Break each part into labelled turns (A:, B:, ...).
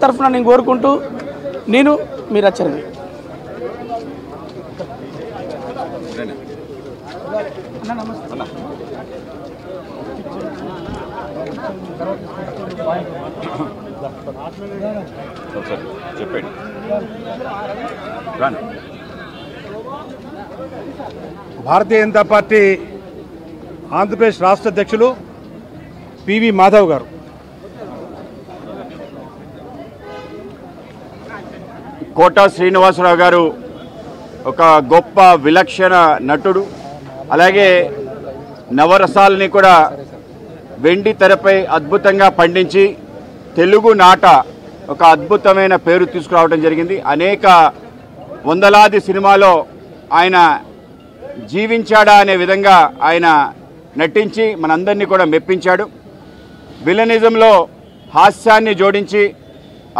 A: తరఫున నేను కోరుకుంటూ నేను మీరు వచ్చారు.
B: చెప్పండి.
C: భారతీయ జనతా పార్టీ ఆంధ్రప్రదేశ్ రాష్ట్ర అధ్యక్షులు పివి మాధవ్ గారు
B: కోట శ్రీనివాసరావు గారు ఒక గొప్ప విలక్షణ నటుడు. అలాగే నవరసాలని కూడా వెండి తెరపై అద్భుతంగా పండించి తెలుగు నాట ఒక అద్భుతమైన పేరు తీసుకురావడం జరిగింది. అనేక వందలాది సినిమాలో ఆయన జీవించాడా అనే విధంగా ఆయన నటించి మనందరినీ కూడా మెప్పించాడు. విలనిజంలో హాస్యాన్ని జోడించి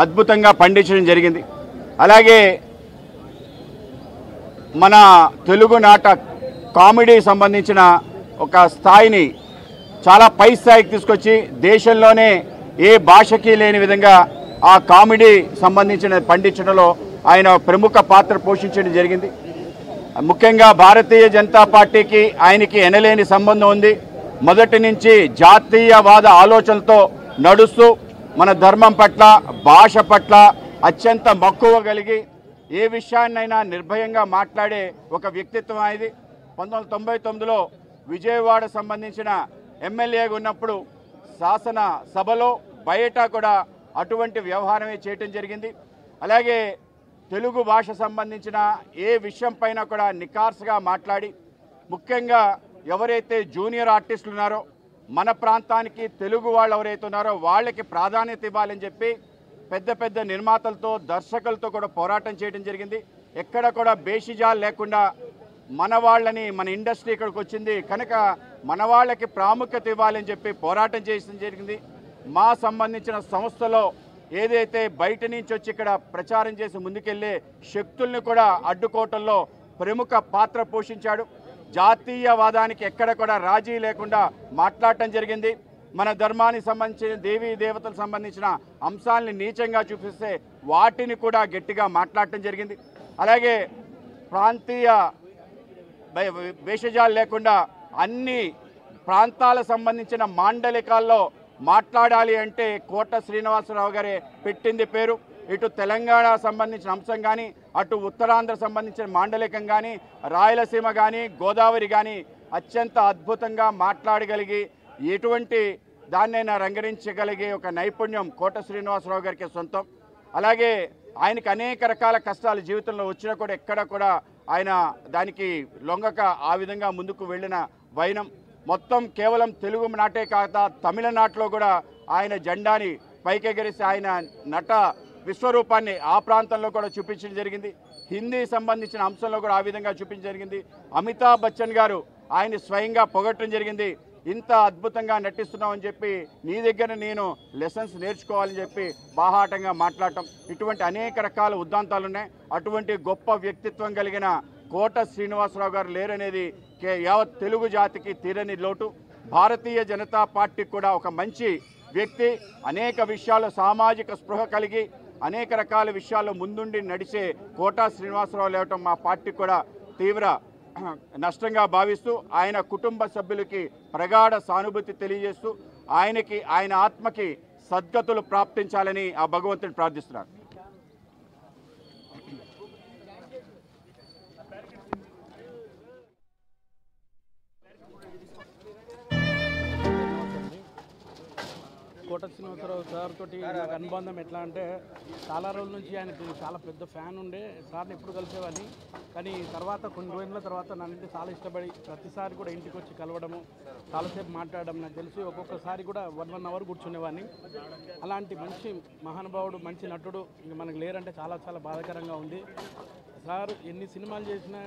B: అద్భుతంగా పండించడం జరిగింది. అలాగే మన తెలుగు నాట కామెడీ సంబంధించిన ఒక స్థాయిని చాలా పై స్థాయికి తీసుకొచ్చి దేశంలోనే ఏ భాషకి లేని విధంగా ఆ కామెడీ సంబంధించిన పండించడంలో ఆయన ప్రముఖ పాత్ర పోషించడం జరిగింది. ముఖ్యంగా భారతీయ జనతా పార్టీకి ఆయనకి ఎనలేని సంబంధం ఉంది. మొదటి నుంచి జాతీయవాద ఆలోచనలతో నడుస్తూ మన ధర్మం పట్ల భాష పట్ల అత్యంత మక్కువ కలిగి ఏ విషయాన్నైనా నిర్భయంగా మాట్లాడే ఒక వ్యక్తిత్వం అనేది. 1999లో విజయవాడ సంబంధించిన ఎమ్మెల్యేగా ఉన్నప్పుడు శాసన సభలో బయట కూడా అటువంటి వ్యవహారమే చేయటం జరిగింది. అలాగే తెలుగు భాష సంబంధించిన ఏ విషయం పైన కూడా నిఖార్సుగా మాట్లాడి ముఖ్యంగా ఎవరైతే జూనియర్ ఆర్టిస్టులు ఉన్నారో మన ప్రాంతానికి తెలుగు వాళ్ళు ఎవరైతే ఉన్నారో వాళ్ళకి ప్రాధాన్యత ఇవ్వాలని చెప్పి పెద్ద పెద్ద నిర్మాతలతో దర్శకులతో కూడా పోరాటం చేయడం జరిగింది. ఎక్కడ కూడా బేషిజాలు లేకుండా మన వాళ్ళని మన ఇండస్ట్రీ ఇక్కడికి వచ్చింది కనుక మన వాళ్ళకి ప్రాముఖ్యత ఇవ్వాలని చెప్పి పోరాటం చేయడం జరిగింది. మా సంబంధించిన సంస్థలో ఏదైతే బయట నుంచి వచ్చి ఇక్కడ ప్రచారం చేసి ముందుకెళ్లే శక్తుల్ని కూడా అడ్డుకోవటంలో ప్రముఖ పాత్ర పోషించాడు. జాతీయవాదానికి ఎక్కడ కూడా రాజీ లేకుండా మాట్లాడటం జరిగింది. మన ధర్మానికి సంబంధించిన దేవీ దేవతలకు సంబంధించిన అంశాలని నీచంగా చూపిస్తే వాటిని కూడా గట్టిగా మాట్లాడటం జరిగింది. అలాగే ప్రాంతీయ భేషజాలు లేకుండా అన్ని ప్రాంతాలకు సంబంధించిన మాండలికాల్లో మాట్లాడాలి అంటే కోట శ్రీనివాసరావు గారే పెట్టింది పేరు. ఇటు తెలంగాణ సంబంధించిన అంశం కానీ అటు ఉత్తరాంధ్ర సంబంధించిన మాండలికం కానీ రాయలసీమ కానీ గోదావరి కానీ అత్యంత అద్భుతంగా మాట్లాడగలిగి ఎటువంటి దాన్నైనా రంగరించగలిగే ఒక నైపుణ్యం కోట శ్రీనివాసరావు గారికి సొంతం. అలాగే ఆయనకి అనేక రకాల కష్టాలు జీవితంలో వచ్చినా కూడా ఎక్కడ కూడా ఆయన దానికి లొంగక ఆ విధంగా ముందుకు వెళ్ళిన వైనం మొత్తం కేవలం తెలుగు నాటే కాక తమిళనాడులో కూడా ఆయన జెండాని పైకెగరేసి ఆయన నట విశ్వరూపాన్ని ఆ ప్రాంతంలో కూడా చూపించడం జరిగింది. హిందీ సంబంధించిన అంశంలో కూడా ఆ విధంగా చూపించడం జరిగింది. అమితాబ్ బచ్చన్ గారు ఆయన స్వయంగా పొగట్టడం జరిగింది. ఇంత అద్భుతంగా నటిస్తున్నామని చెప్పి నీ దగ్గర నేను లెసన్స్ నేర్చుకోవాలని చెప్పి బాహాటంగా మాట్లాడటం ఇటువంటి అనేక రకాల ఉద్దాంతాలు ఉన్నాయి. అటువంటి గొప్ప వ్యక్తిత్వం కలిగిన కోట శ్రీనివాసరావు గారు లేరనేది యావత్ తెలుగు జాతికి తీరని లోటు. భారతీయ జనతా పార్టీ కూడా ఒక మంచి వ్యక్తి, అనేక విషయాల్లో సామాజిక స్పృహ కలిగి అనేక రకాల విషయాల్లో ముందుండి నడిచే కోట శ్రీనివాసరావు లేవటం మా పార్టీ కూడా తీవ్ర నష్టంగా భావిస్తూ ఆయన కుటుంబ సభ్యులకి ప్రగాఢ సానుభూతి తెలియజేస్తూ ఆయనకి ఆయన ఆత్మకి సద్గతులు ప్రాప్తించాలని ఆ భగవంతుని ప్రార్థిస్తున్నారు.
A: కోట శ్రీనివాసరావు సార్ తోటి నాకు అనుబంధం ఎట్లా అంటే చాలా రోజుల నుంచి ఆయనకి చాలా పెద్ద ఫ్యాన్ ఉండే. సార్ని ఎప్పుడు కలిసేవాడిని, కానీ తర్వాత కొన్ని రోజుల తర్వాత నన్ను చాలా ఇష్టపడి ప్రతిసారి కూడా ఇంటికి వచ్చి కలవడము, చాలాసేపు మాట్లాడడం, నాకు తెలిసి ఒక్కొక్కసారి కూడా 1 అవర్ కూర్చునేవాడిని. అలాంటి మంచి మహానుభావుడు, మంచి నటుడు ఇంక మనకు లేరంటే చాలా చాలా బాధాకరంగా ఉంది. సార్ ఎన్ని సినిమాలు చేసినా